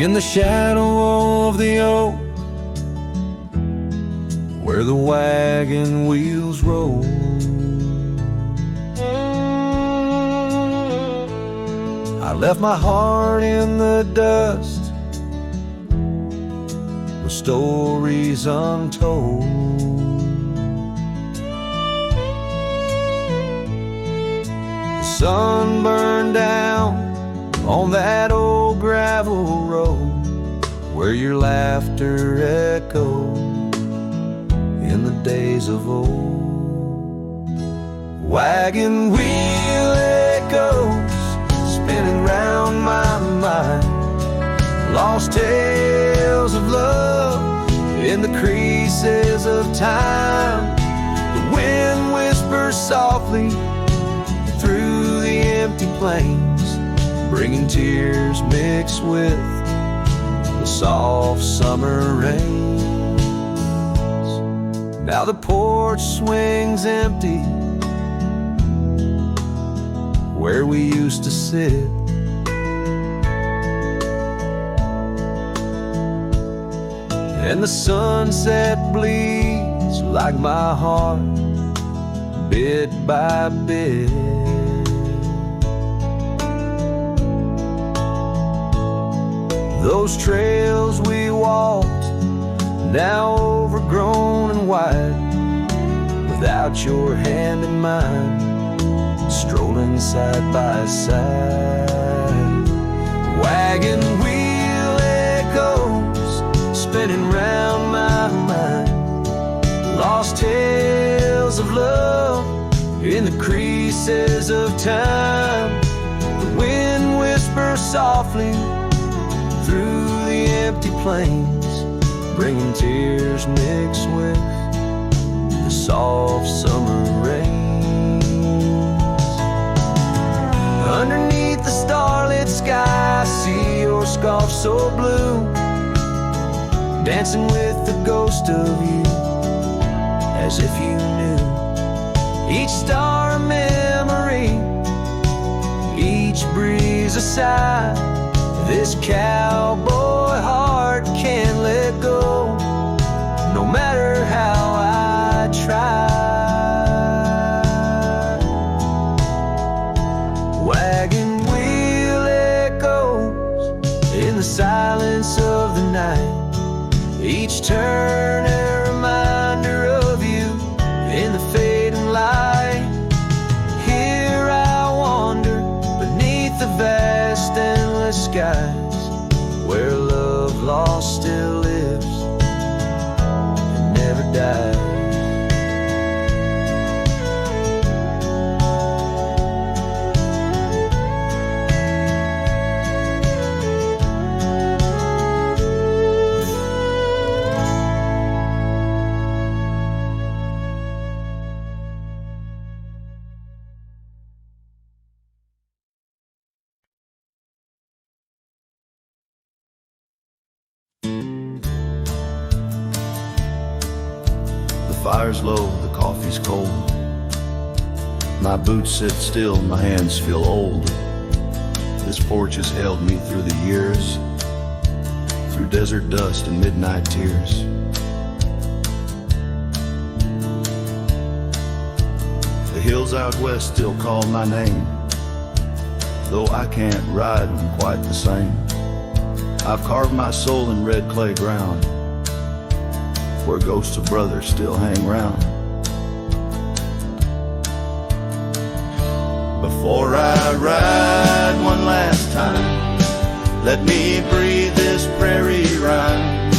in the shadow of the oak, where the wagon wheels roll. I left my heart in the dust with stories untold. The sun burned down on that old gravel road where your laughter echoed in the days of old. Wagon wheel echoes spinning round my mind, lost tales of love in the creases of time. The wind whispers softly through the empty plains, bringing tears mixed with the soft summer rains. Now the porch swings empty where we used to sit, and the sunset bleeds like my heart, bit by bit. Those trails we walked, now overgrown and wide, without your hand in mine, strolling side by side. Wagon wheel echoes spinning round my mind, lost tales of love in the creases of time. The wind whispers softly through the empty plains, bringing tears mixed with the soft summer rains. Underneath the starlit sky, I see your scarf so blue, dancing with the ghost of you, as if you knew. Each star a memory, each breeze a sigh. This cowboy heart can't let go, no matter how I try. Wagon wheel echoes in the silence of the night, each turn a reminder of you in the fading light. Here I wander beneath the vast endless skies, where love lost still lives and never dies. The fire's low, the coffee's cold. My boots sit still, my hands feel old. This porch has held me through the years, through desert dust and midnight tears. The hills out west still call my name, though I can't ride them quite the same. I've carved my soul in red clay ground, where ghosts of brothers still hang round. Before I ride one last time, let me breathe this prairie rhyme.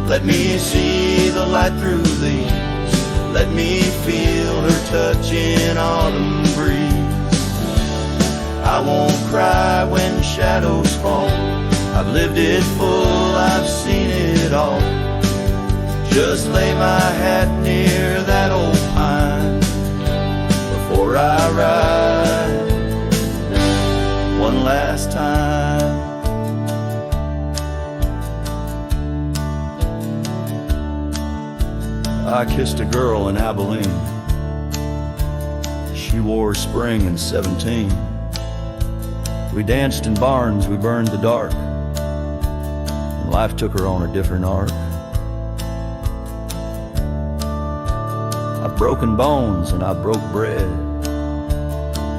Let me see the light through these, let me feel her touch in autumn breeze. I won't cry when shadows fall, I've lived it full, I've seen it all. Just lay my hat near that old pine before I ride one last time. I kissed a girl in Abilene. She wore spring in 17. We danced in barns, we burned the dark. life took her on a different arc. I've broken bones and I broke bread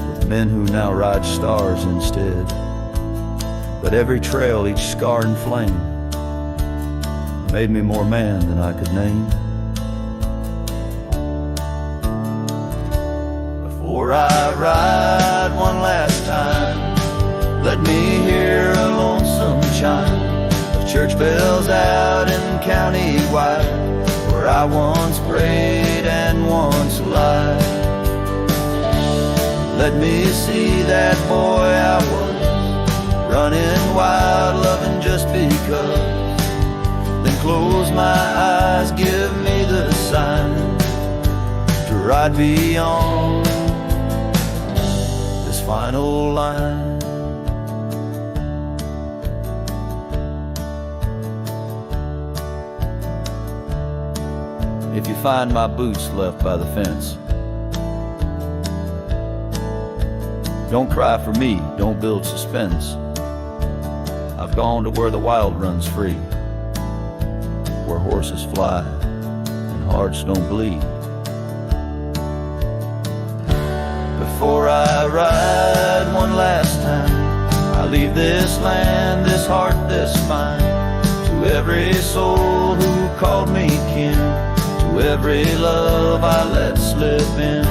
with men who now ride stars instead. But every trail, each scar and flame made me more man than I could name. Before I ride one last time, let me hear a lonesome chime of church bells out in county wide, where I once prayed and once lied. Let me see that boy I was, running wild, loving just because. Then close my eyes, give me the sign to ride beyond this final line. If you find my boots left by the fence, don't cry for me, don't build suspense. I've gone to where the wild runs free, where horses fly and hearts don't bleed. Before I ride one last time, I leave this land, this heart, this mind, to every soul who called me kin, to every love I let slip in.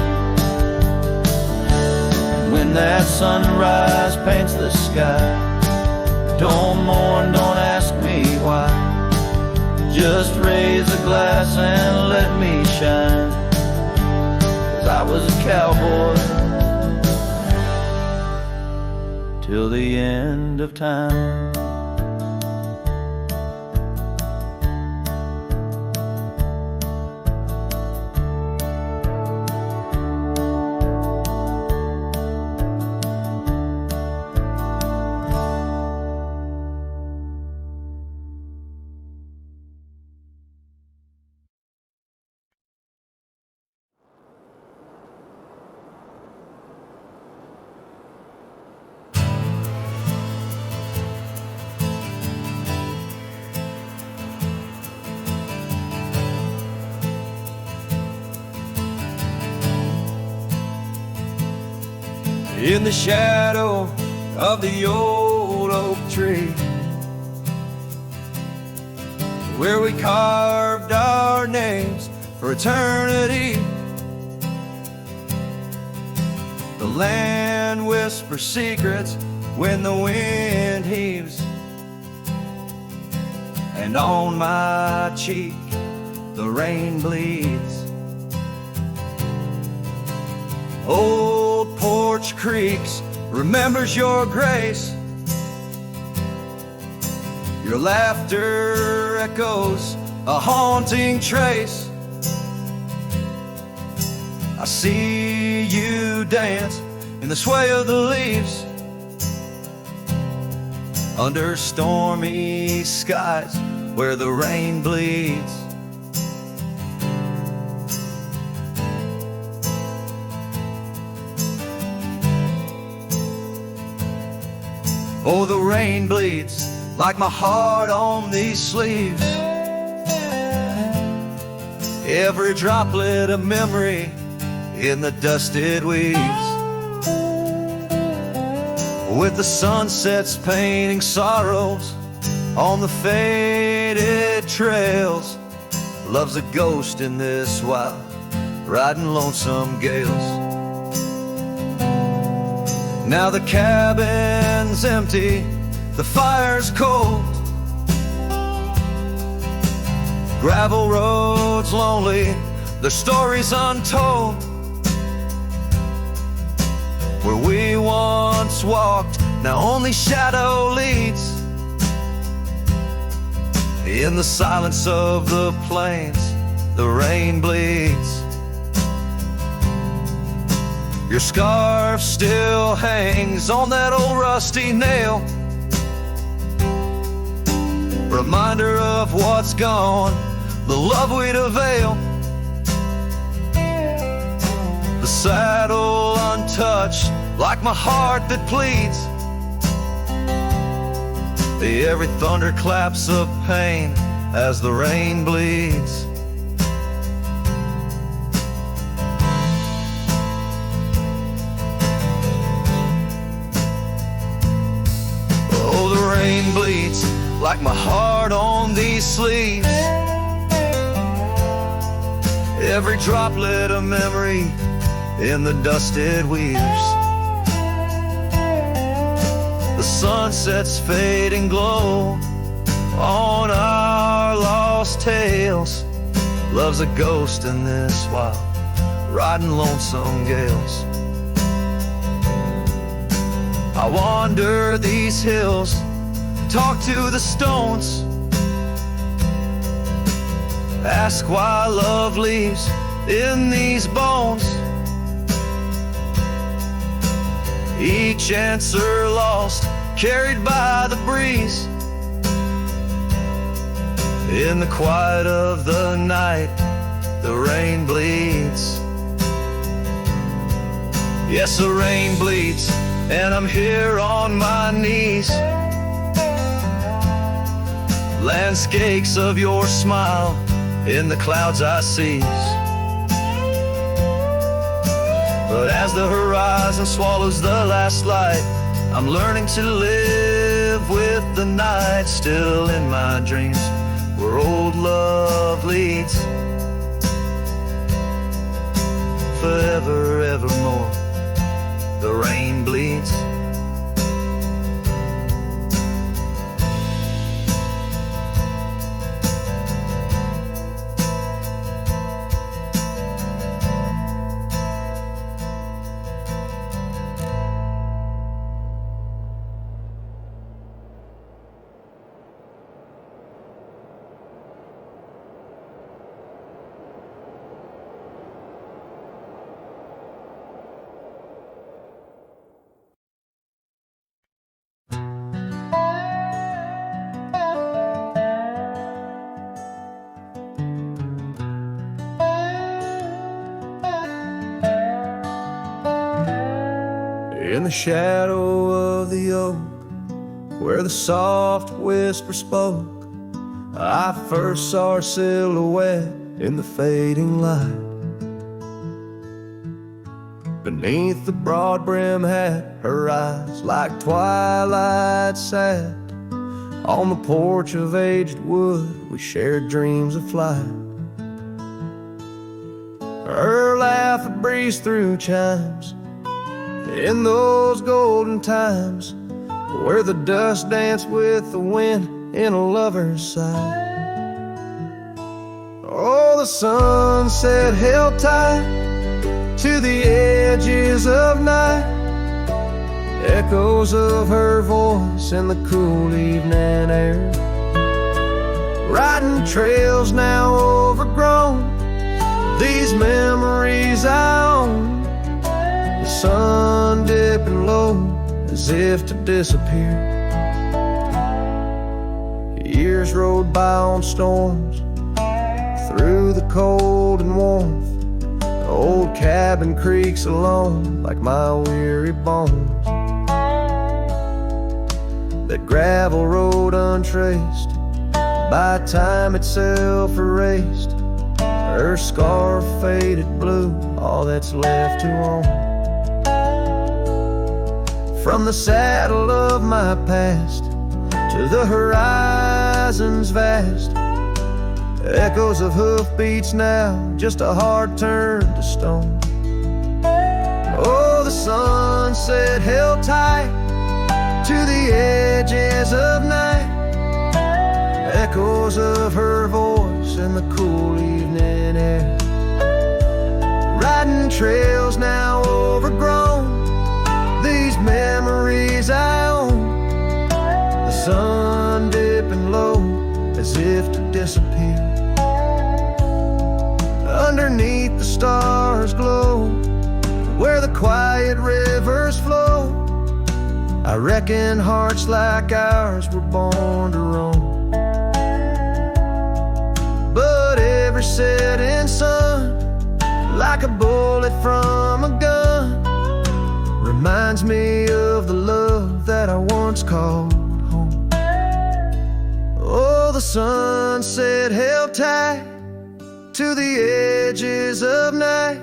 And when that sunrise paints the sky, don't mourn, don't ask me why. Just raise a glass and let me shine, 'cause I was a cowboy till the end of time. In the shadow of the old oak tree, where we carved our names for eternity, the land whispers secrets when the wind heaves, and on my cheek the rain bleeds. Old Porch Creeks remembers your grace. Your laughter echoes a haunting trace. I see you dance in the sway of the leaves, under stormy skies where the rain bleeds. Oh, the rain bleeds like my heart on these sleeves. Every droplet a memory in the dusted weeds. With the sunsets painting sorrows on the faded trails, love's a ghost in this wild, riding lonesome gales. Now the cabin's empty, the fire's cold, gravel roads lonely, their stories untold. Where we once walked, now only shadow leads. In the silence of the plains, the rain bleeds. Your scarf still hangs on that old rusty nail, reminder of what's gone, the love we'd avail. The saddle untouched, like my heart that pleads. The every thunderclaps of pain as the rain bleeds. Oh, the rain bleeds like my heart on these sleeves. Every droplet of memory in the dusted weaves. The sunset's fading glow on our lost tales. Love's a ghost in this wild, riding lonesome gales. I wander these hills, talk to the stones, ask why love leaves in these bones. Each answer lost, carried by the breeze. In the quiet of the night, the rain bleeds. Yes, the rain bleeds, and I'm here on my knees. Landscapes of your smile in the clouds I seize. But as the horizon swallows the last light, I'm learning to live with the night. Still in my dreams, where old love leads. Forever, evermore, the rain bleeds. In the shadow of the oak, where the soft whisper spoke, I first saw her silhouette in the fading light. Beneath the broad brim hat, her eyes like twilight sat. On the porch of aged wood, we shared dreams of flight. Her laugh would breeze through chimes in those golden times, where the dust danced with the wind in a lover's sigh. Oh, the sunset held tight to the edges of night, echoes of her voice in the cool evening air. Riding trails now overgrown, these memories I own. The sun dipping low as if to disappear. Years rode by on storms, through the cold and warmth. The old cabin creaks alone like my weary bones. That gravel road untraced, by time itself erased. Her scarf faded blue, all that's left to own. From the saddle of my past to the horizons vast, echoes of hoofbeats now, just a heart turned to stone. Oh, the sunset held tight to the edges of night, echoes of her voice in the cool evening air. Riding trails now overgrown, these memories I own. The sun dipping low as if to disappear. Underneath the stars glow, where the quiet rivers flow. I reckon hearts like ours were born to roam. But every setting sun, like a bullet from a gun, reminds me of the love that I once called home. the sunset held tight to the edges of night,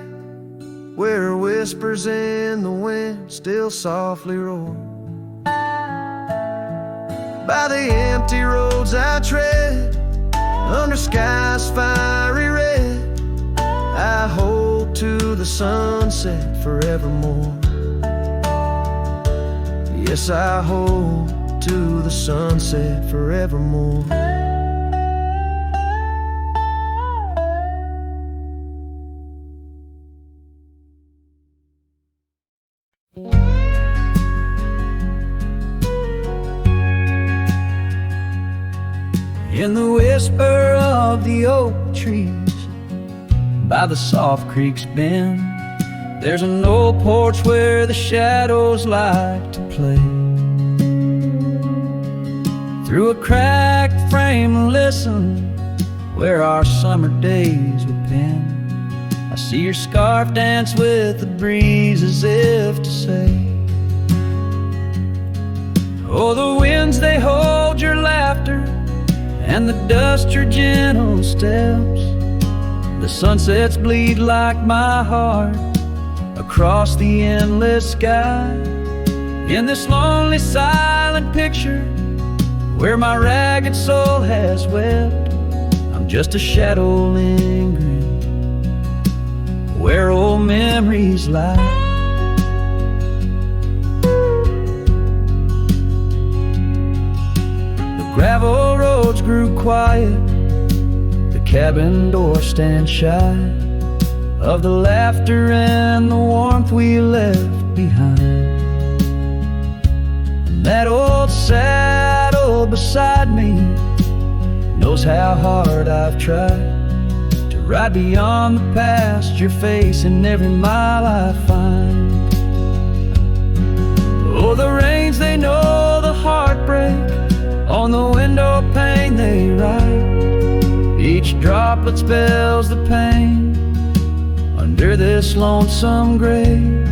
where whispers in the wind still softly roar. By the empty roads I tread, under skies fiery red, I hold to the sunset forevermore. Yes, I hold to the sunset forevermore. In the whisper of the oak trees, by the soft creek's bend, there's an old porch where the shadows like to play. Through a cracked frame, listen, where our summer days were penned. I see your scarf dance with the breeze as if to say, oh, the winds, they hold your laughter, and the dust your gentle steps. The sunsets bleed like my heart across the endless sky. In this lonely silent picture where my ragged soul has wept, I'm just a shadow lingering where old memories lie. The gravel roads grew quiet, the cabin door stands shy of the laughter and the warmth we left behind. And that old saddle beside me knows how hard I've tried to ride beyond the past, your face in every mile I find. Oh, the rains, they know the heartbreak, on the window pane they write. Each droplet spells the pain under this lonesome grave.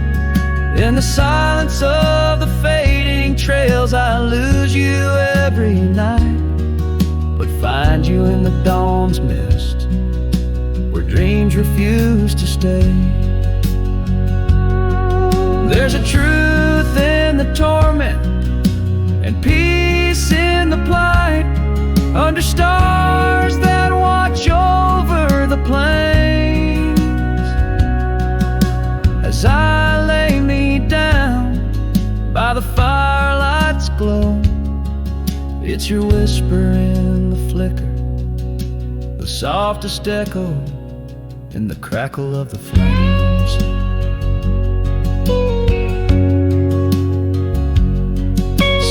In the silence of the fading trails, I lose you every night, but find you in the dawn's mist where dreams refuse to stay. There's a truth in the torment and peace in the plight, under stars that watch over the plains. As I lay me down by the firelight's glow, it's your whisper in the flicker, the softest echo in the crackle of the flames.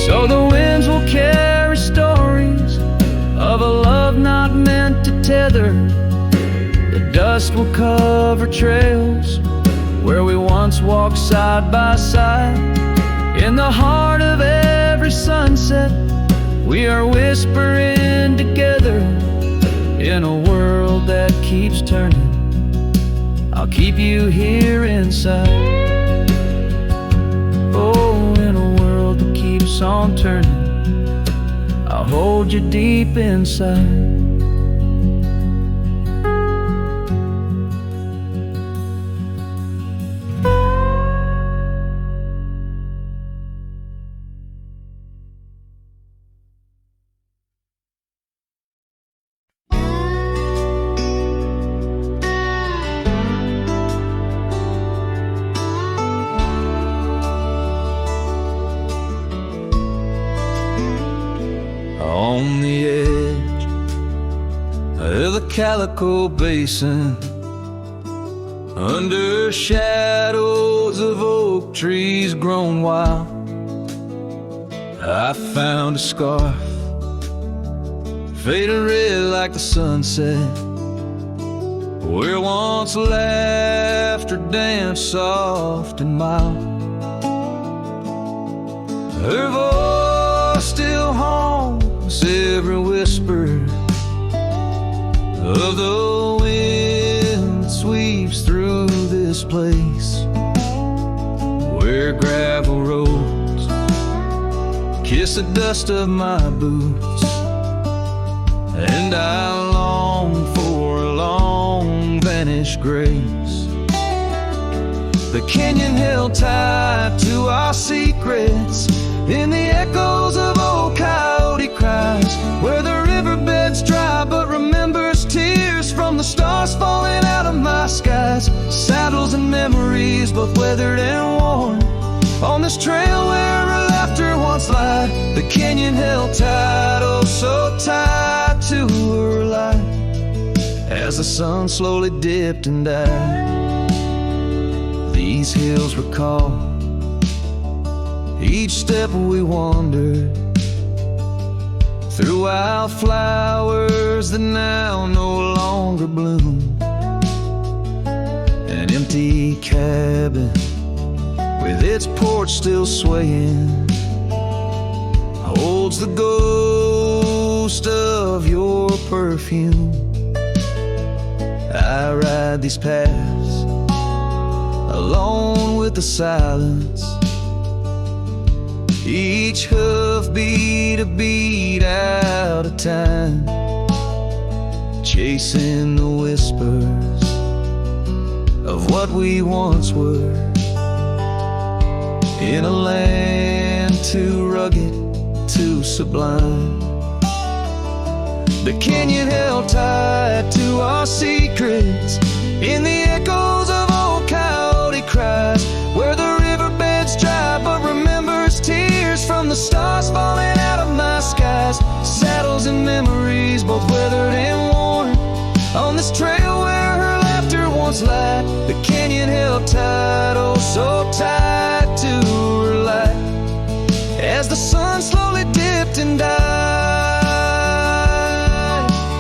So the winds will carry stories of a love not meant to tether. The dust will cover trails where we once walked side by side. In the heart of every sunset, we are whispering together. In a world that keeps turning, I'll keep you here inside. Oh, in a world that keeps on turning, I'll hold you deep inside. On the edge of the Calico Basin, under shadows of oak trees grown wild, I found a scarf faded red like the sunset, where once laughter danced soft and mild. Her voice still haunts every whisper of the wind that sweeps through this place, where gravel roads kiss the dust of my boots, and I long for a long vanished grace. The canyon held tight to our secrets in the echoes of old coyote cries, where the riverbed's dry but remembers tears from the stars falling out of my skies. Saddles and memories, both weathered and worn, on this trail where her laughter once lied. The canyon held tight, oh so tight to her light, as the sun slowly dipped and died. These hills recall each step we wandered through wildflowers that now no longer bloom. An empty cabin with its porch still swaying holds the ghost of your perfume. I ride these paths alone with the silence, each hoofbeat a beat out of time, chasing the whispers of what we once were, in a land too rugged, too sublime. The canyon held tight to our secrets in the echoes of old coyote cries, where the riverbed's dry but remembers tears from the stars falling out of my skies. Saddles and memories, both weathered and worn, on this trail where her laughter once lied. The canyon held tight, oh so tight to her light, as the sun slowly dipped and died.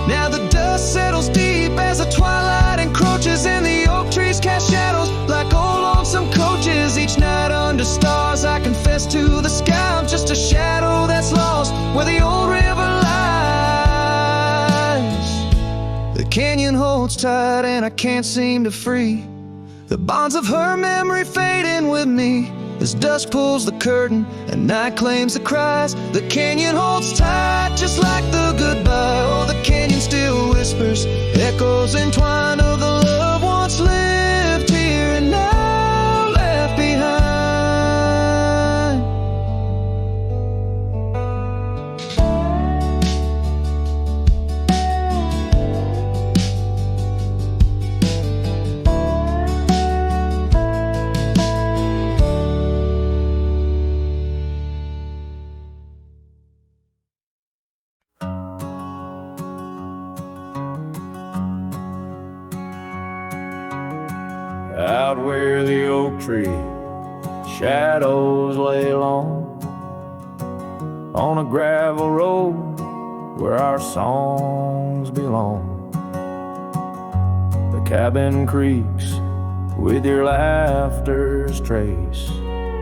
Now the dust settles deep as the twilight encroaches, and the oak trees cast shadows like old lonesome coaches. Each night under stars I confess to the sky I'm just a shadow that's lost where the old river lies. The canyon holds tight and I can't seem to free the bonds of her memory fading with me, as dusk pulls the curtain and night claims the cries. The canyon holds tight just like the goodbye. Oh, the canyon still whispers echoes entwined of the love once lived here and now left behind. Out where the oak tree shadows lay long, on a gravel road where our songs belong. The cabin creaks with your laughter's trace,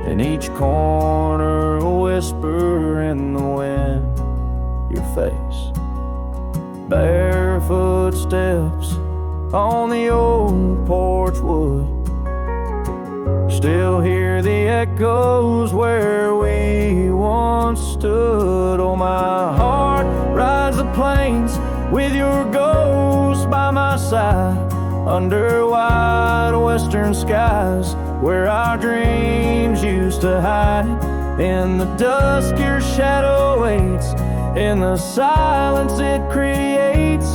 in each corner a whisper in the wind, your face. Barefoot steps on the old porch wood, still hear the echoes where we once stood. Oh, my heart rides the plains with your ghost by my side, under wide western skies where our dreams used to hide. In the dusk your shadow waits, in the silence it creates,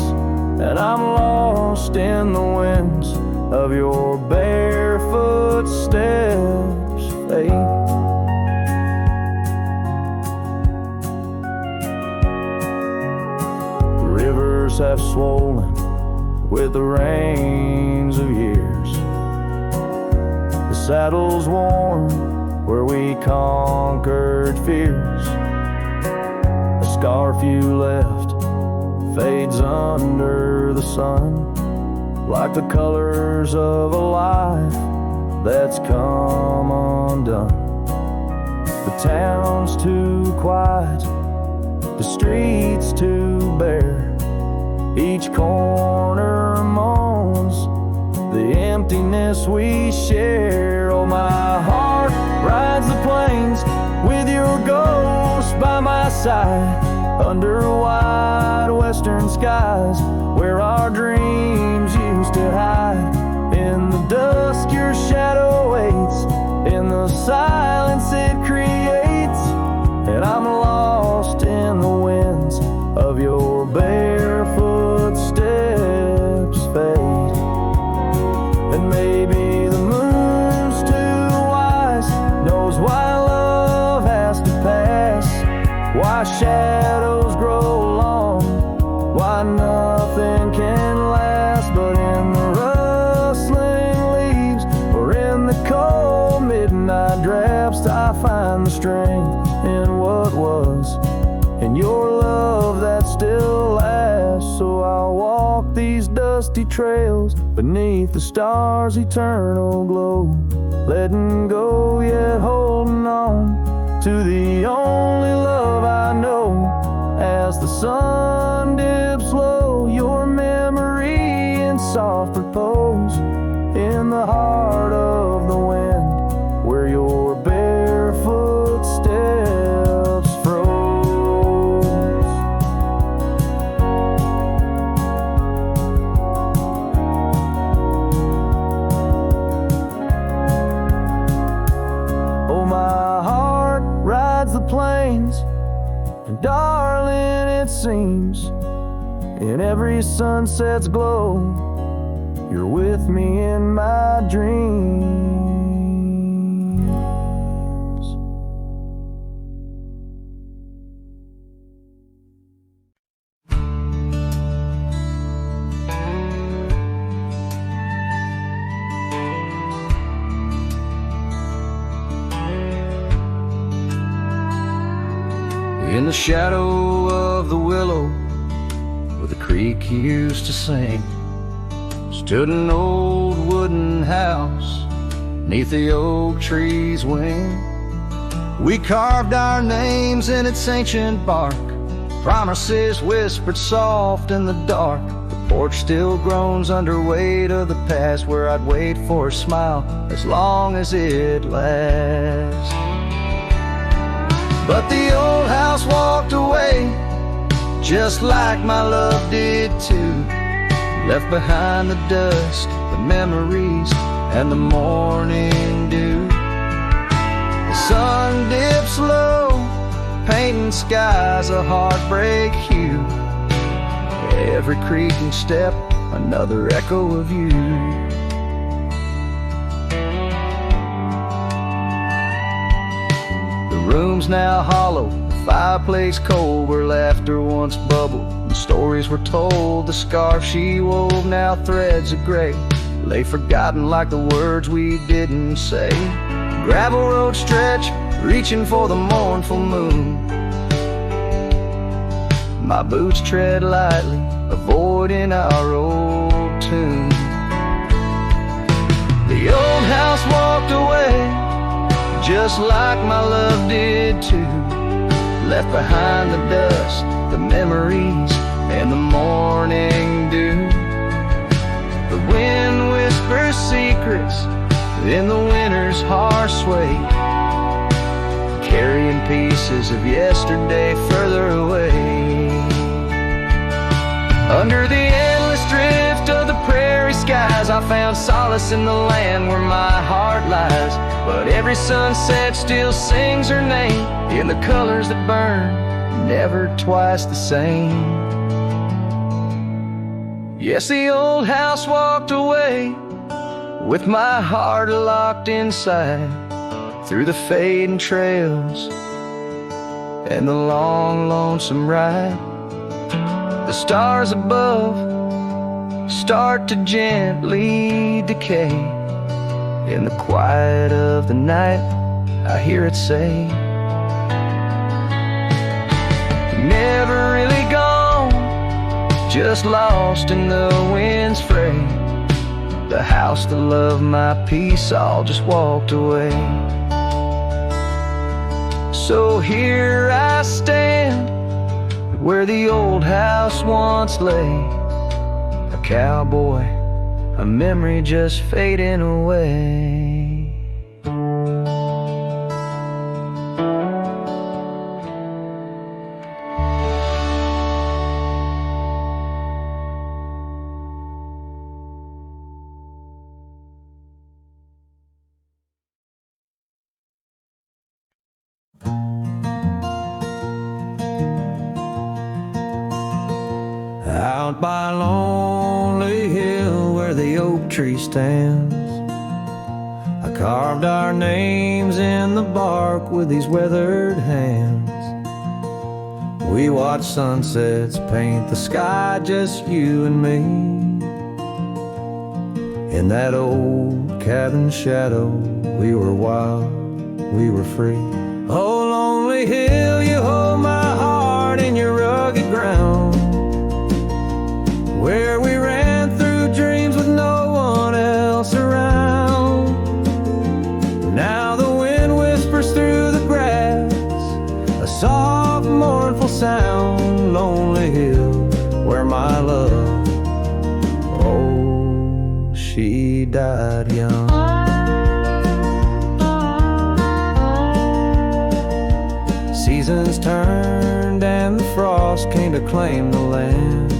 and I'm lost in the winds of your barefoot steps fade. The rivers have swollen with the rains of years, the saddle's worn where we conquered fears. The scarf you left fades under the sun, like the colors of a life that's come undone. The town's too quiet, the streets too bare, each corner moans the emptiness we share. Oh, my heart rides the plains with your ghost by my side, under wide western western skies, where our dreams used to hide. In the dusk your shadow waits, in the silence it creates, and I'm lost in the winds of your barefoot steps fade. And maybe the moon's too wise, knows why love has to pass, why shadows grow long, why nothing can last. But in the rustling leaves, or in the cold midnight drafts, I find the strength in what was, in your love that still lasts. So I'll walk these dusty trails beneath the stars' eternal glow, letting go yet holding on to the only love I know. As the sun dips low, your memory in soft repose, in the heart of the wind, where your barefoot steps froze. Oh, my heart rides the plains, and darling, it seems in every sunset's glow, you're with me in my dreams. In the shadow of the willow, where the creek used to sing, stood an old wooden house neath the oak tree's wing. We carved our names in its ancient bark, promises whispered soft in the dark. The porch still groans under weight of the past, where I'd wait for a smile as long as it lasts. But the old house walked away, just like my love did too, left behind the dust, the memories, and the morning dew. The sun dips low, painting skies a heartbreak hue. Every creaking step, another echo of you. The room's now hollow, the fireplace cold, where laughter once bubbled and stories were told. The scarf she wove, now threads of gray, lay forgotten like the words we didn't say. Gravel road stretch, reaching for the mournful moon. My boots tread lightly, avoiding our old tune. The old house walked away, just like my love did too, left behind the dust, the memories, and the morning dew. The wind whispers secrets in the winter's harsh sway, carrying pieces of yesterday further away. Under the endless drift of the prairie skies, I found solace in the land where my heart lies. But every sunset still sings her name in the colors that burn, never twice the same. Yes, the old house walked away, with my heart locked inside, through the fading trails and the long, lonesome ride. The stars above start to gently decay. In the quiet of the night, I hear it say, never really gone, just lost in the wind's fray. The house, the love, my peace, all just walked away. So here I stand, where the old house once lay, a cowboy, a memory just fading away. out by Lonely Hill where the oak tree stands. I carved our names in the bark with these weathered hands. We watched sunsets paint the sky, just you and me. In that old cabin shadow, we were wild, we were free. Oh, lonely hill, you hold my heart in your rugged ground, where we ran through dreams with no one else around. Now the wind whispers through the grass, a soft, mournful sound. Lonely hill, where my love, oh, she died young. Seasons turned and the frost came to claim the land.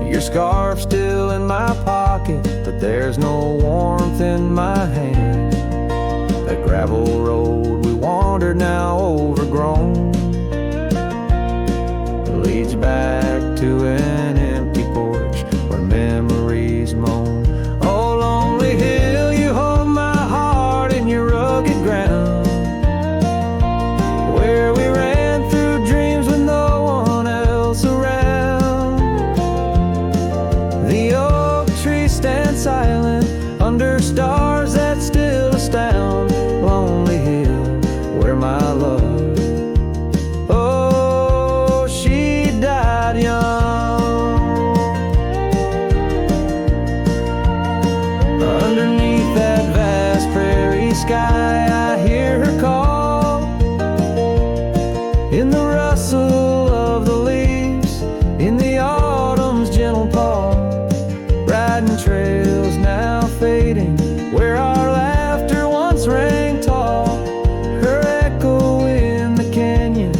Your scarf's still in my pocket, but there's no warmth in my hand. That gravel road we wandered, now overgrown, leads back to an empty porch where memories moan. Oh, lonely hill, you hold my heart in your rugged ground, where we ran through dreams with no one else around. The oak tree stands silent under stars that still astound. Lonely hill, where my love, oh, she died young. Underneath that vast prairie sky, I hear her call, in the rustle of the leaves, in the autumn's gentle paw. Riding trails now fading, where our laughter once rang tall. Her echo in the canyon,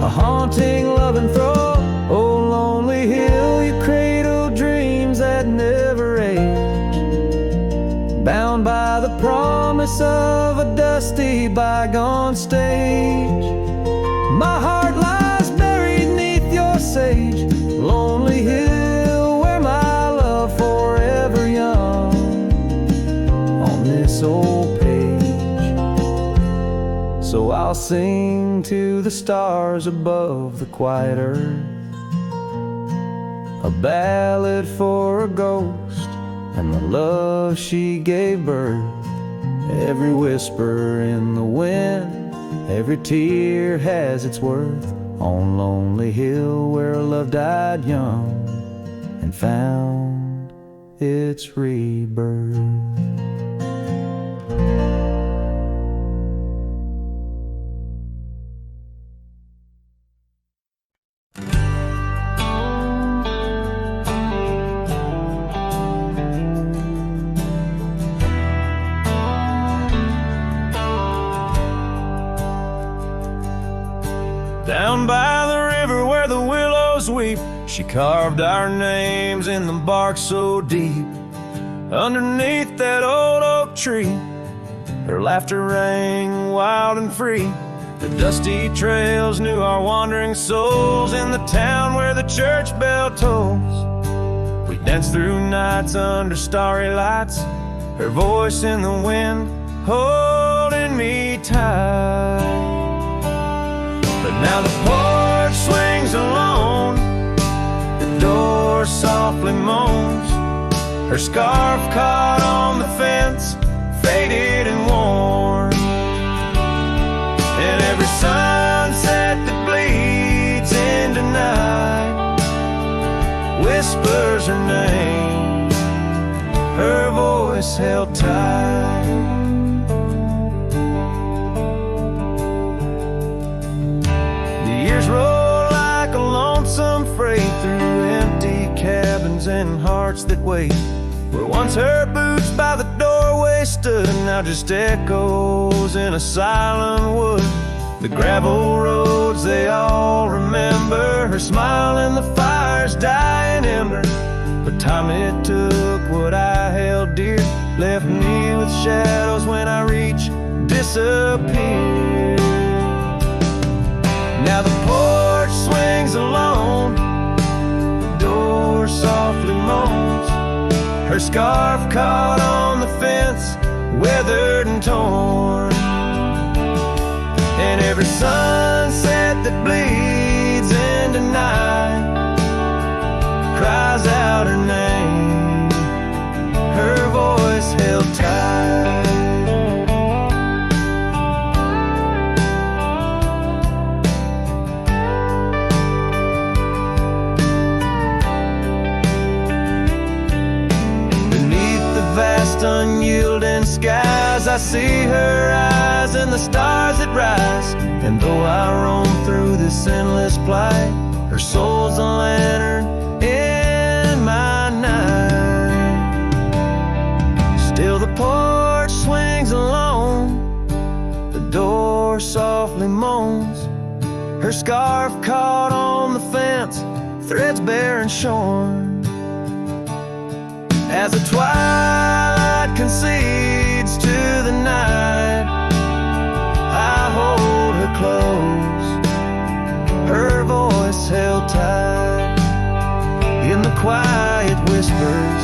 a haunting loving throw. Oh, lonely hill, you cradle dreams that never age, bound by the promise of a dusty bygone stage. My heart lies buried neath your sage. Lonely hill, where my love forever young, on this old page. So I'll sing to the stars above the quiet earth, a ballad for a ghost and the love she gave birth. Every whisper in the wind, every tear has its worth. On Lonely Hill, where love died young and found its rebirth. Down by the river where the willows weep, she carved our names in the bark so deep. Underneath that old oak tree, her laughter rang wild and free. The dusty trails knew our wandering souls in the town where the church bell tolls. We danced through nights under starry lights, her voice in the wind holding me tight. But now the porch swings alone, the door softly moans. Her scarf caught on the fence, faded and worn. And every sunset that bleeds into night whispers her name, her voice held tight. Roll like a lonesome freight through empty cabins and hearts that wait. Where once her boots by the doorway stood, now just echoes in a silent wood. The gravel roads they all remember, her smile and the fire's dying ember. But time it took what I held dear, left me with shadows when I reach disappear. Now the porch swings alone, Her scarf caught on the fence, weathered and torn. And every sunset that bleeds into night cries out her name, her voice held tight. Vast unyielding skies, I see her eyes and the stars that rise. And though I roam through this endless plight, her soul's a lantern in my night. Still the porch swings alone, the door softly moans. Her scarf caught on the fence, threads bare and shorn. As the twilight concedes to the night, I hold her close, her voice held tight. In the quiet whispers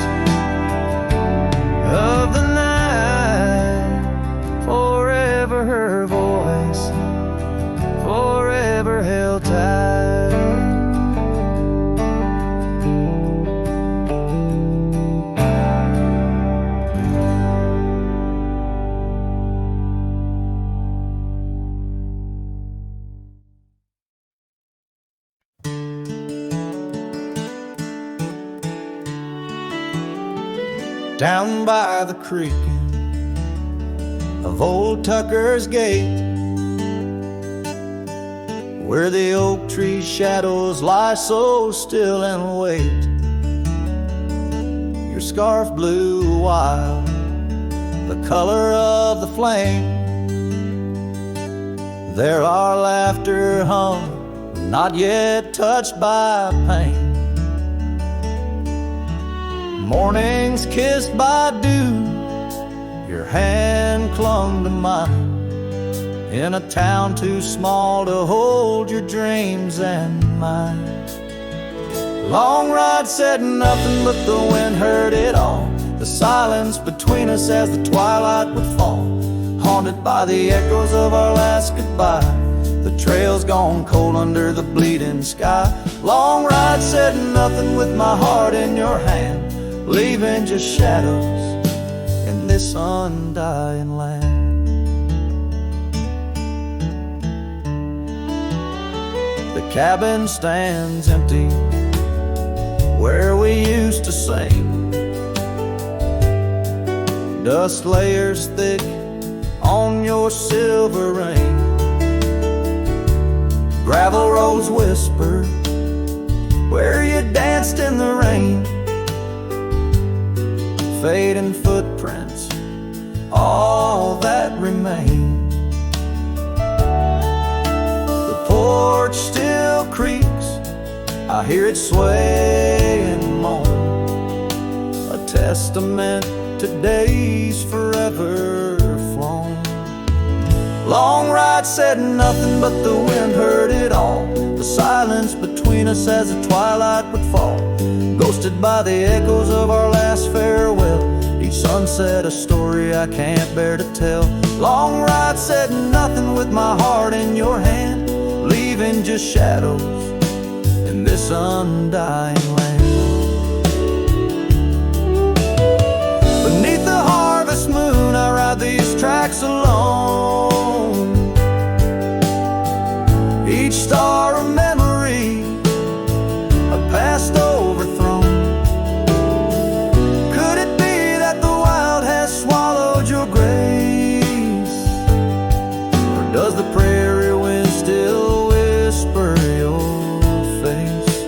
of the night, forever her voice, forever held tight. Down by the creek of old Tucker's Gate, where the oak tree shadows lie so still and wait, your scarf blew wild, the color of the flame. There our laughter hung, not yet touched by pain. Mornings kissed by dew, your hand clung to mine, in a town too small to hold your dreams and mine. Long ride said nothing, but the wind heard it all, the silence between us as the twilight would fall, haunted by the echoes of our last goodbye, the trail's gone cold under the bleeding sky. Long ride said nothing with my heart in your hand, leaving just shadows in this undying land. The cabin stands empty where we used to sing, dust layers thick on your silver ring, gravel roads whisper where you danced in the rain, fading footprints, all that remain. The porch still creaks, I hear it sway and moan, a testament to days forever flown. Long ride said nothing, but the wind heard it all, the silence between us as the twilight would fall, ghosted by the echoes of our last farewell. Each sunset a story I can't bear to tell. Long ride said nothing with my heart in your hand, leaving just shadows in this undying land. Beneath the harvest moon I ride these tracks alone, each star a memory, a past overthrown. Could it be that the wild has swallowed your grace, or does the prairie wind still whisper your face?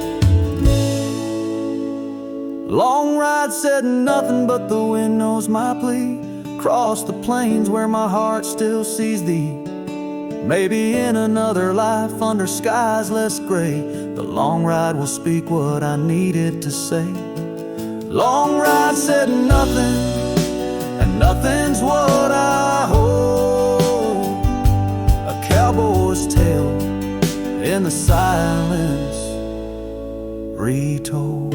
Long ride said nothing, but the wind knows my plea, across the plains where my heart still sees thee. Maybe in another life, under skies less gray, the long ride will speak what I needed to say. Long ride said nothing, and nothing's what I hold, a cowboy's tale in the silence retold.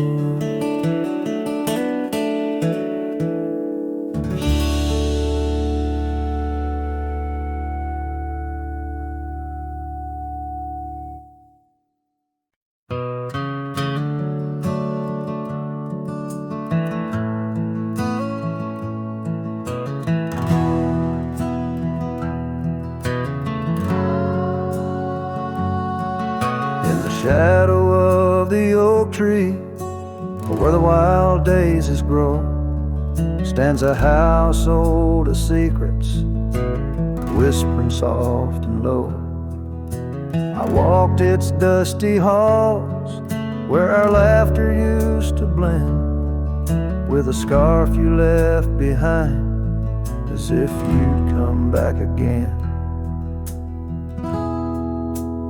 tree, where the wild daisies grow, stands a house old of secrets, whispering soft and low. I walked its dusty halls, where our laughter used to blend with a scarf you left behind, as if you'd come back again.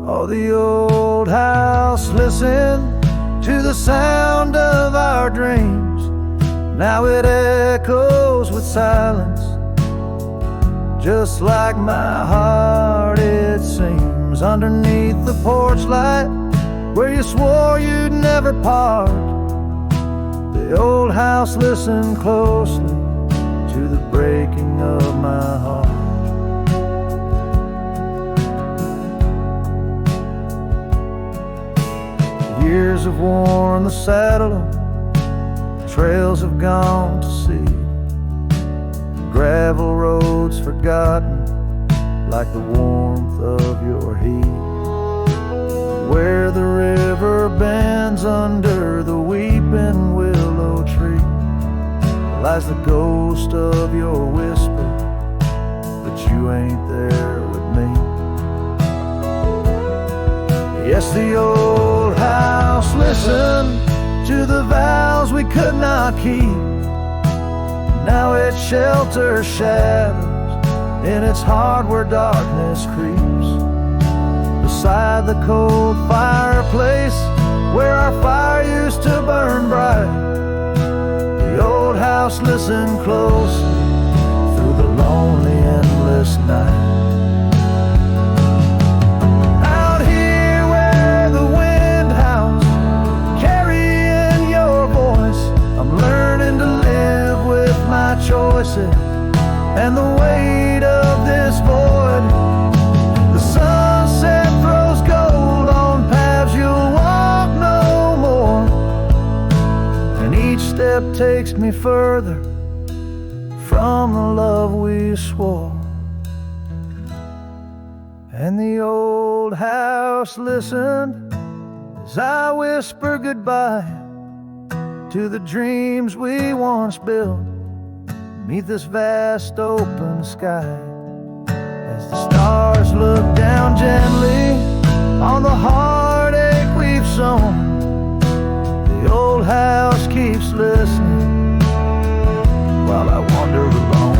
Oh, the old house listened to the sound of our dreams. Now it echoes with silence, just like my heart it seems. Underneath the porch light, where you swore you'd never part, the old house listened closely to the breaking of my heart. Years have worn the saddle, trails have gone to seed, gravel roads forgotten like the warmth of your heat. Where the river bends under the weeping willow tree lies the ghost of your whisper, but you ain't there with me. Yes, the old house listened to the vows we could not keep. Now it shelters shadows in its heart where darkness creeps. Beside the cold fireplace where our fire used to burn bright, the old house listened closely through the lonely endless night. Out here where the wind howls, carrying your voice, I'm learning to live with my choices and the weight of this void. The sunset throws gold on paths you'll walk no more, and each step takes me further from the love we swore. And the old house listened as I whisper goodbye to the dreams we once built beneath this vast open sky. As the stars look down gently on the heartache we've sown, the old house keeps listening while I wander alone.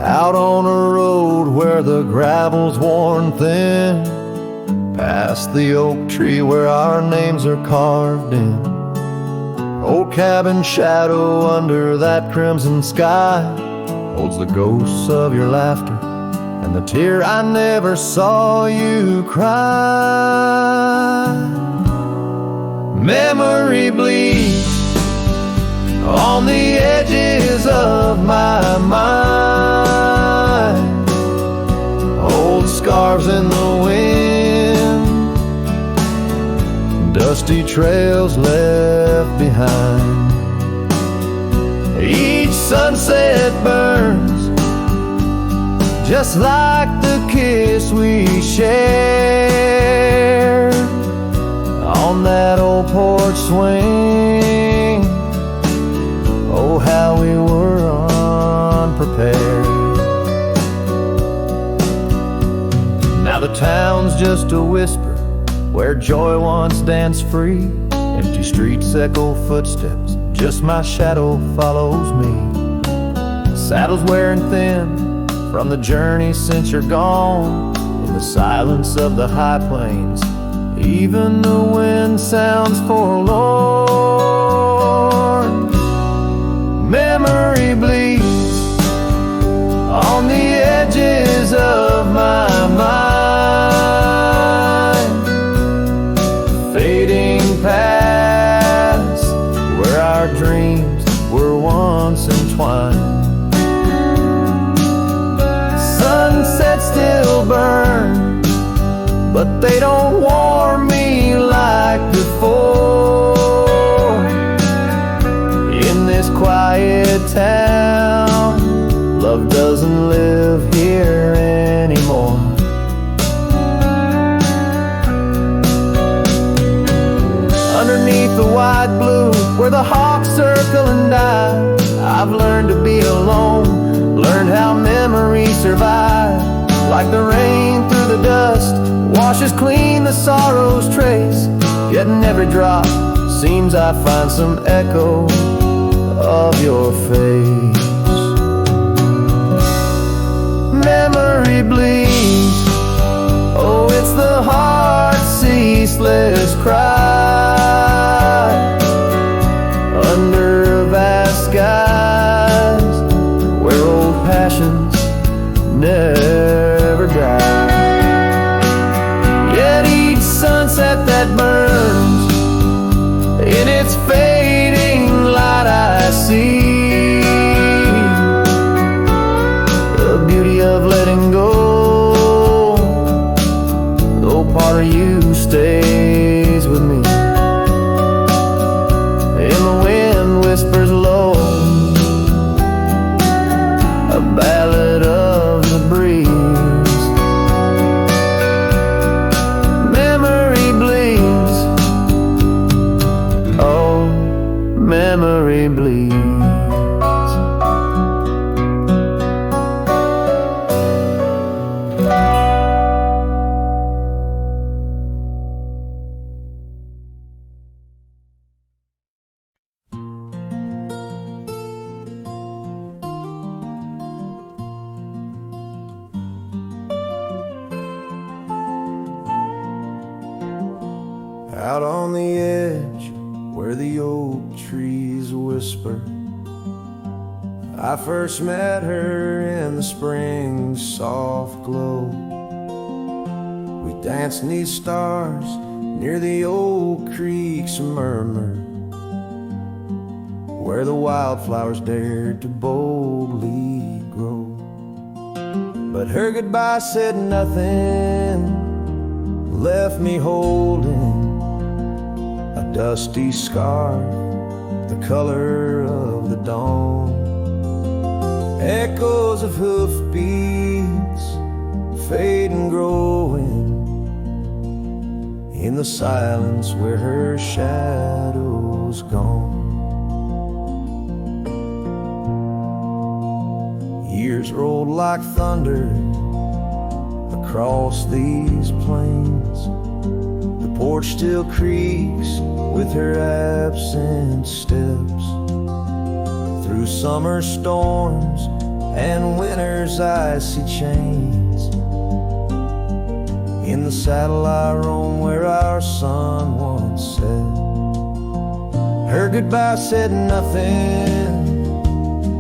Out on a road where the gravel's worn thin, past the oak tree where our names are carved in. Old cabin shadow under that crimson sky holds the ghosts of your laughter and the tear I never saw you cry. Memory bleeds on the edges of my mind, old scarves in the wind, dusty trails left behind. Each sunset burns just like the kiss we shared on that old porch swing. Oh, how we were unprepared. Now the town's just a whisper where joy once danced free. Empty streets echo footsteps, just my shadow follows me. Saddle's wearing thin from the journey since you're gone. In the silence of the high plains, even the wind sounds forlorn. Memory bleeds on the edges of but they don't warm me like before. In this quiet town, love doesn't live here anymore. Underneath the wide blue, where the hawks circle and die, I've learned to be alone, learned how memories survive. Like the rain through the dust, washes clean the sorrow's trace. Yet in every drop, seems I find some echo of your face. Memory bleeds, oh, it's the heart's ceaseless cry. Under vast skies, where old passions never die. Yet each sunset that burns, in its fading light I see the beauty of letting go. Though part of you stays with me. And the wind whispers low, a ballad of the breeze. Memory bleeds, oh, memory bleeds. Out on the edge where the oak trees whisper, I first met her in the spring's soft glow. We danced 'neath stars near the old creek's murmur, where the wildflowers dared to boldly grow. But her goodbye said nothing, left me holding a dusty scarf, the color of the dawn. Echoes of hoofbeats fade and growing in the silence where her shadow's gone. Years rolled like thunder across these plains. The porch still creaks with her absent steps. Through summer storms and winter's icy chains, in the saddle I roam where our sun once set. Her goodbye said nothing,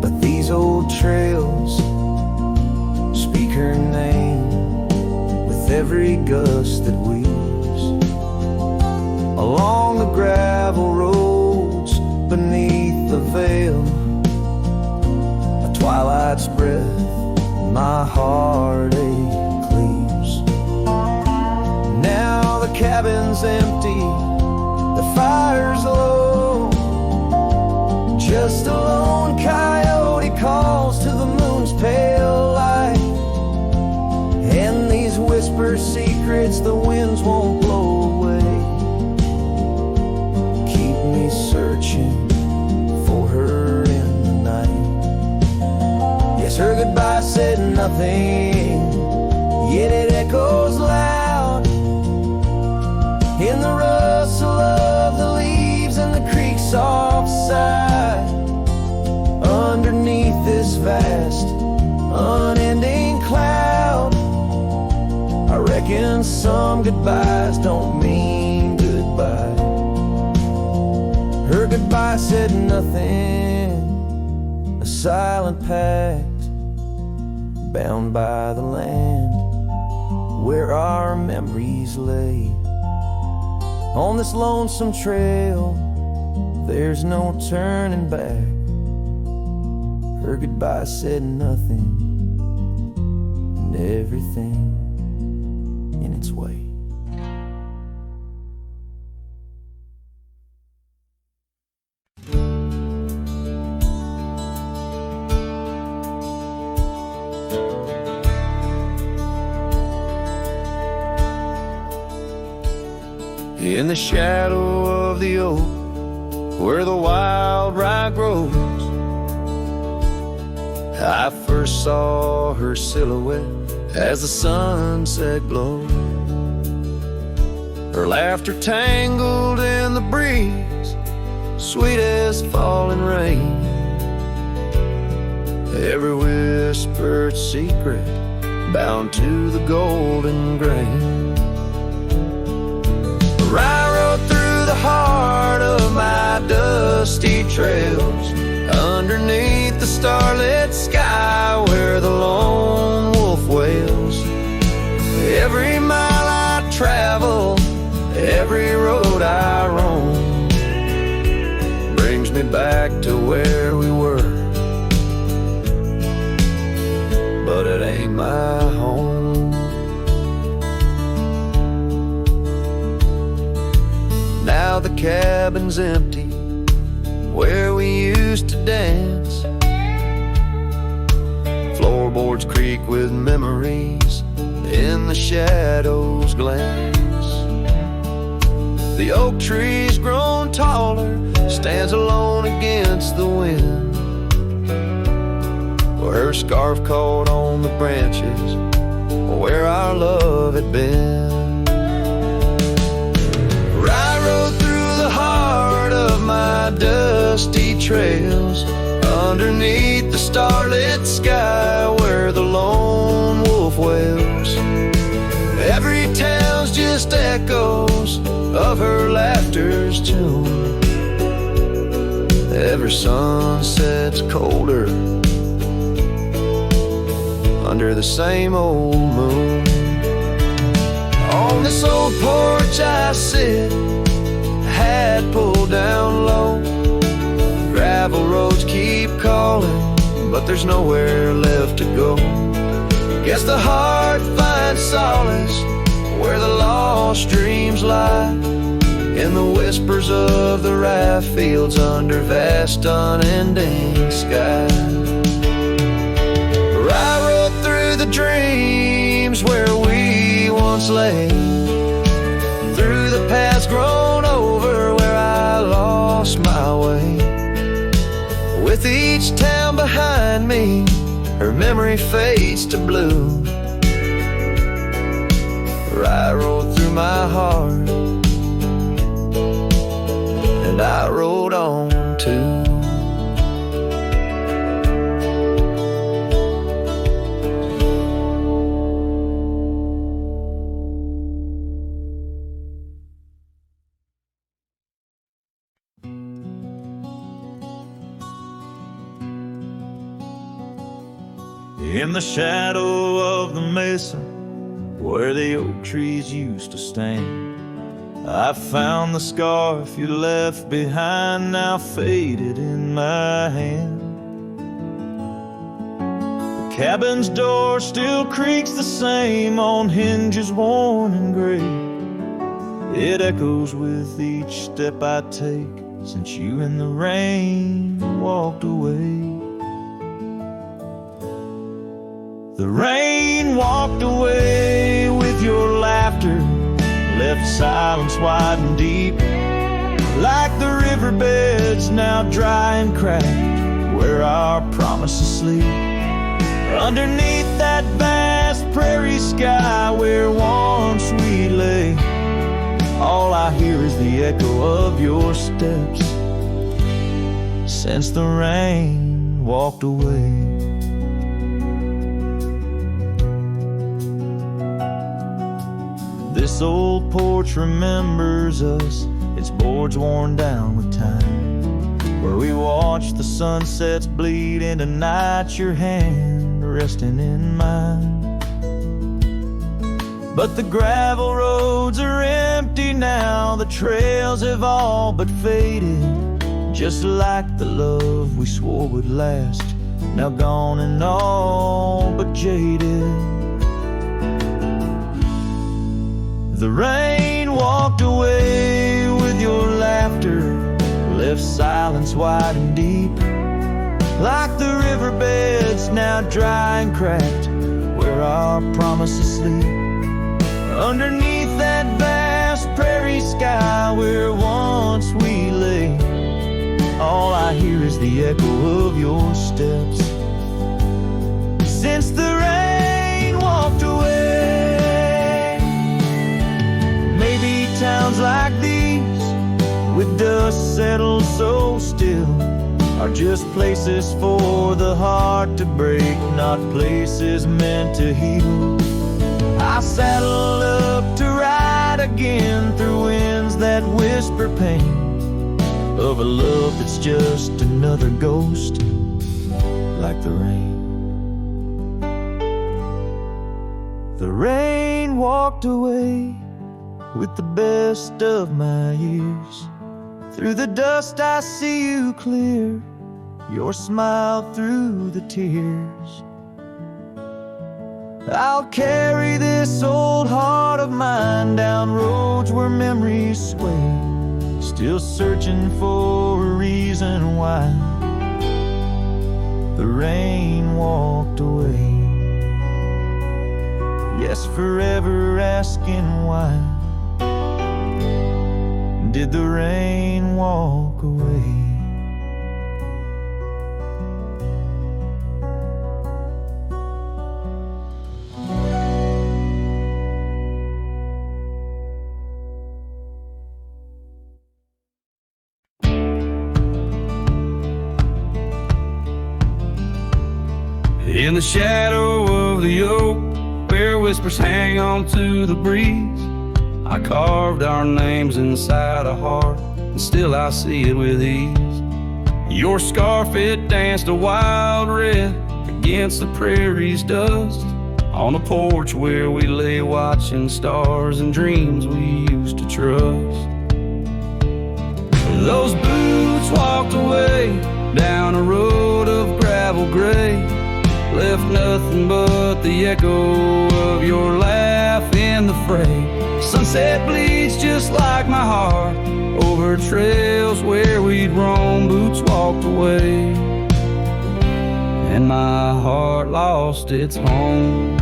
but these old trails speak her name with every gust that weaves. Along the gravel roads beneath the veil, a twilight's breath my heartache cleaves. Now the cabin's empty, the fire's low, just a lone coyote calls to the moon's pale light. And these whisper secrets the winds won't blow away, keep me searching for her in the night. Yes, her goodbye said nothing, yet it echoes loud in the rustle of the leaves and the creek's soft sigh. Underneath this vast, unending cloud, I reckon some goodbyes don't mean goodbye. Her goodbye said nothing, a silent pact bound by the land where our memories lay. On this lonesome trail, there's no turning back. Her goodbye said nothing, and everything in its way. in the shadow of the oak, where the wild rye grows. I first saw her silhouette as the sunset glowed. Her laughter tangled in the breeze, sweet as falling rain. Every whispered secret bound to the golden grain. Rye rode through the heart of my dusty trails, underneath the starlit sky where the lone wolf wails. Every mile I travel, every road I roam, brings me back to where we were, but it ain't my home. Now the cabin's empty where we used to dance. Floorboards creak with memories, in the shadows glance. The oak tree's grown taller, stands alone against the wind, where her scarf caught on the branches, where our love had been. I rode through the heart of my dusty trails, underneath the starlit sky where the lone wolf wails. Every town's just echoes of her laughter's tune. Every sunset's colder under the same old moon. On this old porch I sit, hat pulled down low. Gravel roads keep calling, but there's nowhere left to go. Guess the heart finds solace where the lost dreams lie, in the whispers of the rye fields under vast unending sky. I rode through the dreams where we once lay, through the paths grown over where I lost my way. With each town behind me, her memory fades to blue. I rode through my heart, and I rode on too. In the shadow of the mesa, where the oak trees used to stand, I found the scarf you left behind, now faded in my hand. The cabin's door still creaks the same on hinges worn and gray. It echoes with each step I take since you in the rain walked away. The rain walked away with your laughter, left silence wide and deep, like the riverbeds now dry and cracked, where our promises sleep. Underneath that vast prairie sky where once we lay, all I hear is the echo of your steps since the rain walked away. This old porch remembers us, its boards worn down with time, where we watched the sunsets bleed into night, your hand resting in mine. But the gravel roads are empty now, the trails have all but faded, just like the love we swore would last, now gone and all but jaded. The rain walked away with your laughter, left silence wide and deep, like the riverbeds now dry and cracked, where our promises sleep. Underneath that vast prairie sky is the echo of your steps. Since the rain walked away, maybe towns like these, with dust settled so still, are just places for the heart to break, not places meant to heal. I saddle up to ride again through winds that whisper pain of a love that's just another ghost, like the rain. The rain walked away with the best of my years. Through the dust I see you clear, your smile through the tears. I'll carry this old heart of mine down roads where memories sway, still searching for a reason why the rain walked away. Yes, forever asking why did the rain walk away? In the shadow of the oak, where whispers hang on to the breeze, I carved our names inside a heart, and still I see it with ease. Your scarf, it danced a wild red against the prairie's dust, on a porch where we lay watching stars and dreams we used to trust. Those boots walked away down a road of gravel gray, left nothing but the echo of your laugh in the fray. Sunset bleeds just like my heart over trails where we'd roam. Boots walked away and my heart lost its home.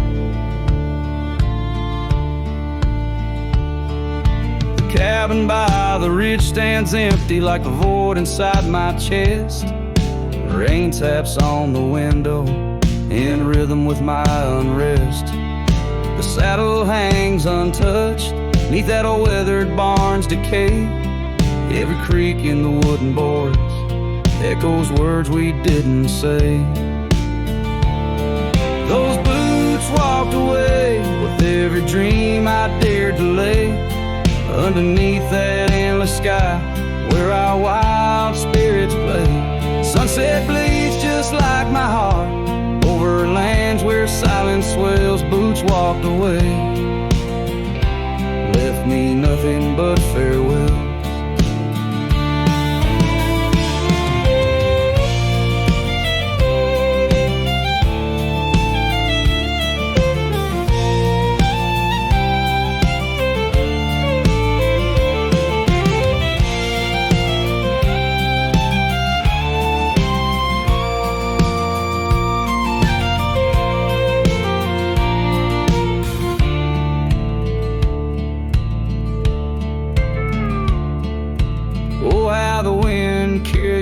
The cabin by the ridge stands empty like a void inside my chest. Rain taps on the window in rhythm with my unrest. The saddle hangs untouched neath that old weathered barn's decay. Every creak in the wooden boards echoes words we didn't say. Those boots walked away with every dream I dared to lay underneath that endless sky where our wild spirits play. Sunset bleeds just like my heart over lands where silence swells. Boots walked away, left me nothing but farewell.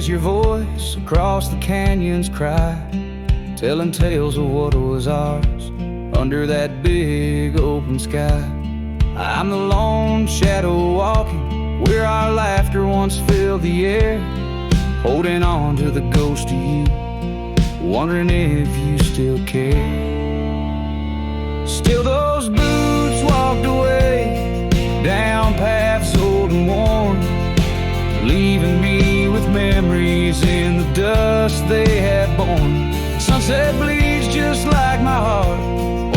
Your voice across the canyon's cry, telling tales of what was ours under that big open sky. I'm the lone shadow walking where our laughter once filled the air, holding on to the ghost of you, wondering if you still care. Still those boots walked away down paths old and worn, leaving me with memories in the dust they had borne. Sunset bleeds just like my heart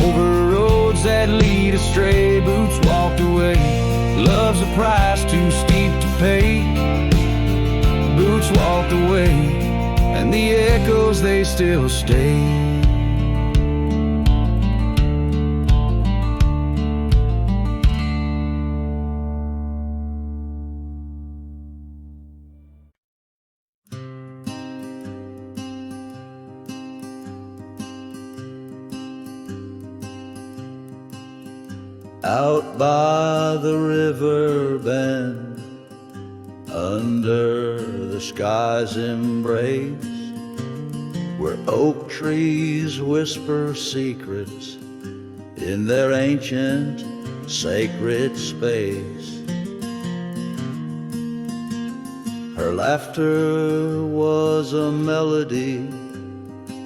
over roads that lead astray. Boots walked away, love's a price too steep to pay. Boots walked away, and the echoes they still stay. Out by the river bend, under the sky's embrace, where oak trees whisper secrets in their ancient sacred space. Her laughter was a melody,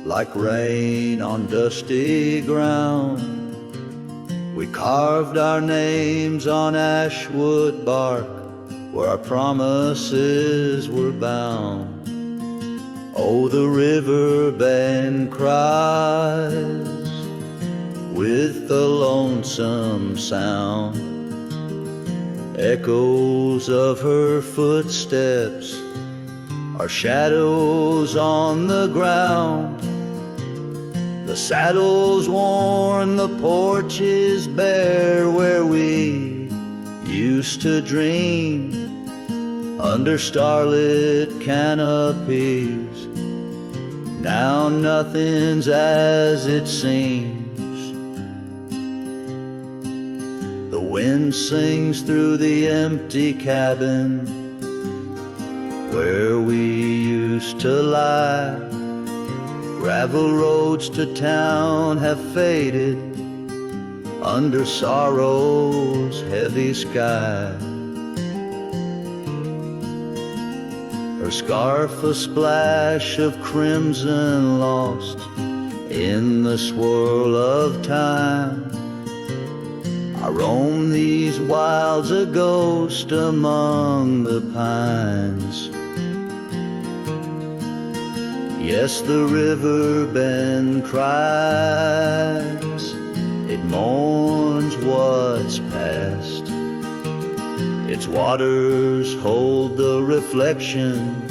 like rain on dusty ground. We carved our names on ashwood bark, where our promises were bound. Oh, the river bend cries with a lonesome sound. Echoes of her footsteps are shadows on the ground. The saddle's worn, the porch is bare, where we used to dream under starlit canopies. Now nothing's as it seems. The wind sings through the empty cabin where we used to lie. Gravel roads to town have faded under sorrow's heavy sky. Her scarf a splash of crimson lost in the swirl of time. I roam these wilds a ghost among the pines. Yes, the river bend cries, it mourns what's past. Its waters hold the reflection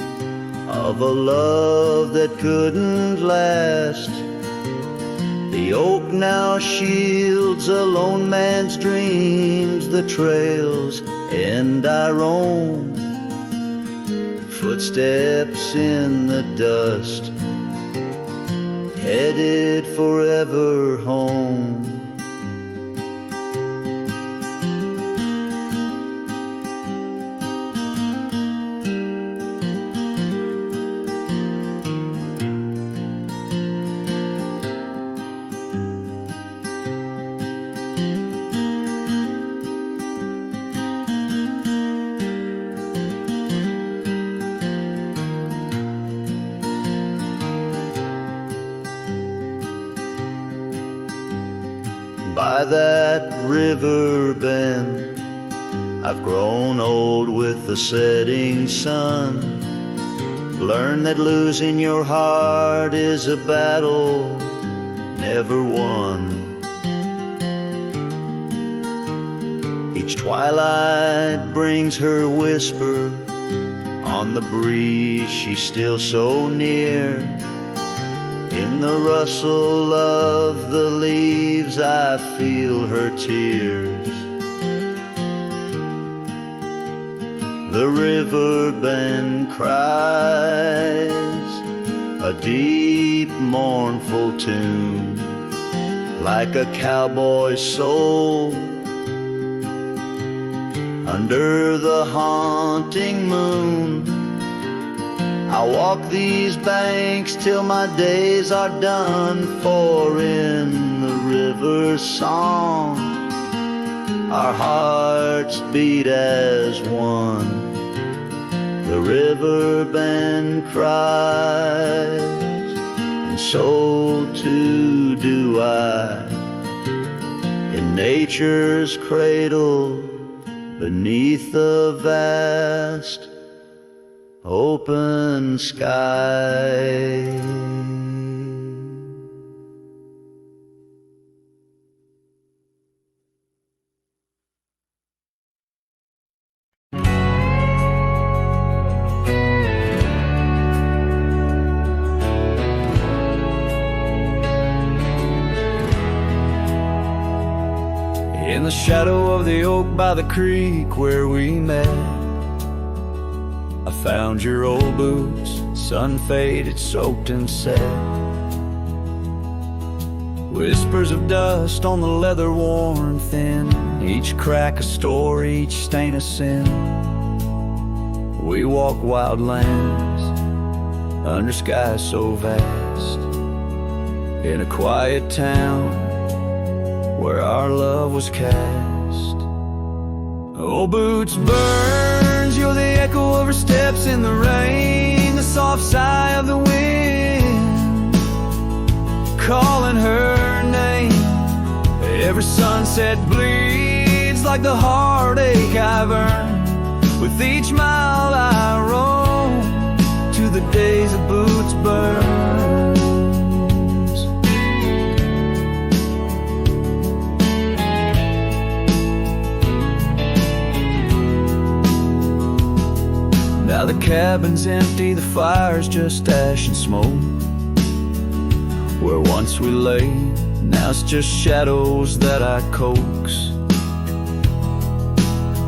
of a love that couldn't last. The oak now shields a lone man's dreams, the trails and I roam. Footsteps in the dust, headed forever home. By that river bend, I've grown old with the setting sun. Learn that losing your heart is a battle never won. Each twilight brings her whisper on the breeze, she's still so near. In the rustle of the leaves, I feel her tears. The river bend cries a deep, mournful tune, like a cowboy's soul. Under the haunting moon, I walk these banks till my days are done, for in the river's song our hearts beat as one. The river bend cries, and so too do I, in nature's cradle beneath the vast open sky. In the shadow of the oak by the creek where we met, I found your old boots, sun-faded, soaked and set. Whispers of dust on the leather worn thin, each crack a story, each stain a sin. We walk wild lands under skies so vast, in a quiet town where our love was cast. Old boots burns, you're the echo of her steps in the rain, the soft sigh of the wind calling her name. Every sunset bleeds like the heartache I've earned. With each mile I roam to the days of boots burns. Now the cabin's empty, the fire's just ash and smoke. Where once we lay, now it's just shadows that I coax.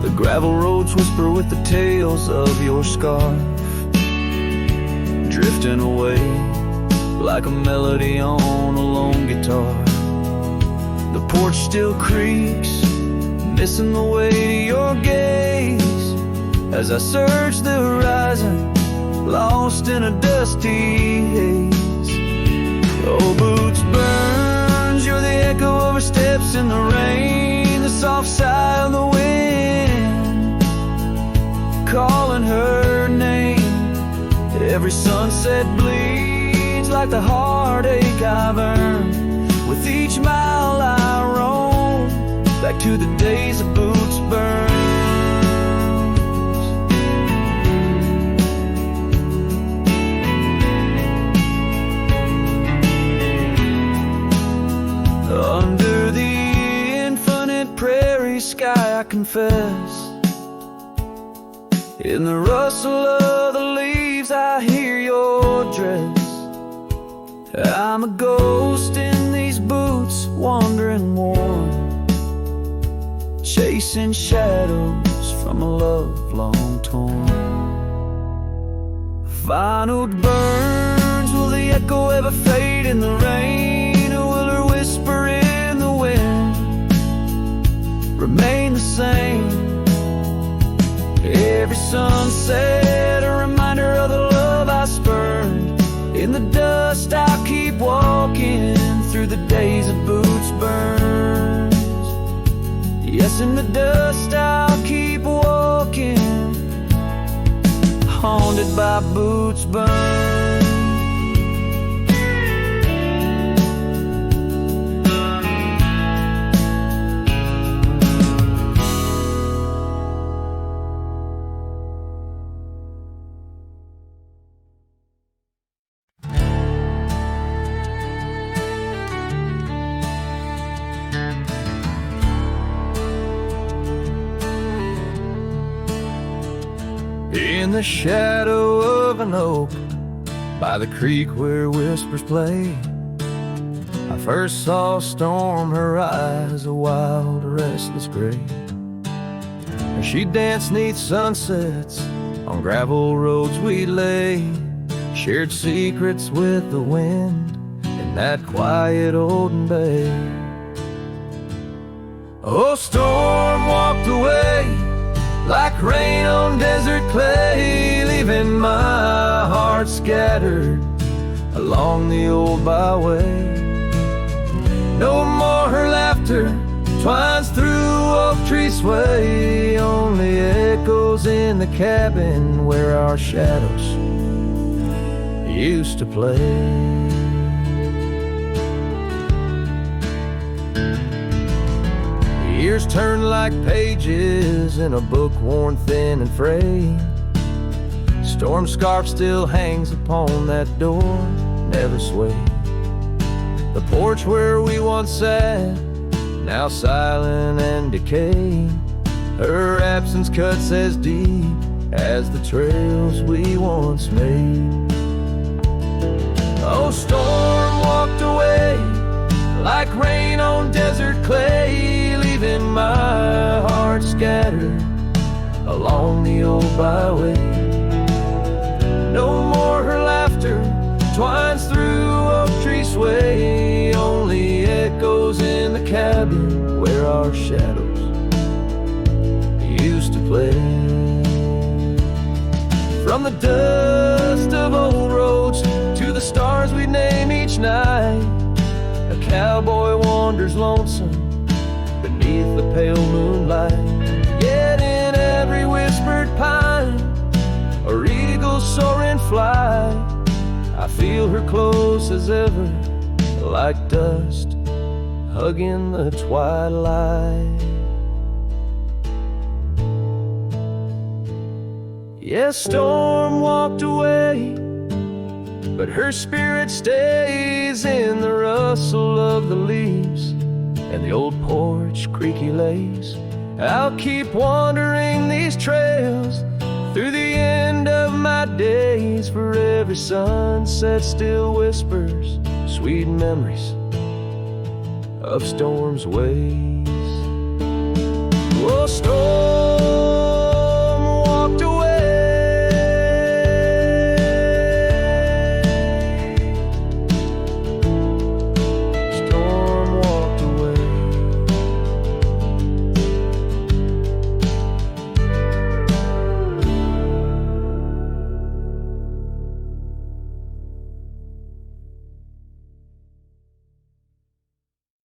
The gravel roads whisper with the tales of your scarf, drifting away like a melody on a lone guitar. The porch still creaks, missing the way to your gaze, as I search the horizon, lost in a dusty haze. Oh, boots burns, you're the echo of her steps in the rain, the soft sigh of the wind calling her name. Every sunset bleeds like the heartache I've earned. With each mile I roam back to the days of boots burns. Under the infinite prairie sky I confess, in the rustle of the leaves I hear your dress. I'm a ghost in these boots, wandering warm, chasing shadows from a love long torn. Vinyl burns, will the echo ever fade in the rain, or will her whisper in the wind remain the same? Every sunset a reminder of the love I spurned. In the dust I'll keep walking through the days of boots burns. Yes, in the dust I'll keep walking, haunted by boots burns. In the shadow of an oak, by the creek where whispers play, I first saw storm, her eyes a wild, restless gray. And she danced 'neath sunsets on gravel roads we lay, shared secrets with the wind in that quiet olden bay. Oh, storm walked away like rain on desert clay, leaving my heart scattered along the old byway. No more her laughter twines through oak tree sway, only echoes in the cabin where our shadows used to play. Years turn like pages in a book worn thin and frayed. Storm scarf still hangs upon that door, never swayed. The porch where we once sat, now silent and decayed. Her absence cuts as deep as the trails we once made. Oh, storm walked away like rain on desert clay, leaving my heart scattered along the old byway. No more her laughter twines through oak tree sway, only echoes in the cabin where our shadows used to play. dust of old roads to the stars we name each night. A cowboy wanders lonesome beneath the pale moonlight. Yet in every whispered pine, or eagle soaring fly, I feel her close as ever, like dust hugging the twilight. Yes, storm walked away, but her spirit stays in the rustle of the leaves and the old porch creaky lays. I'll keep wandering these trails through the end of my days, for every sunset still whispers sweet memories of storm's ways.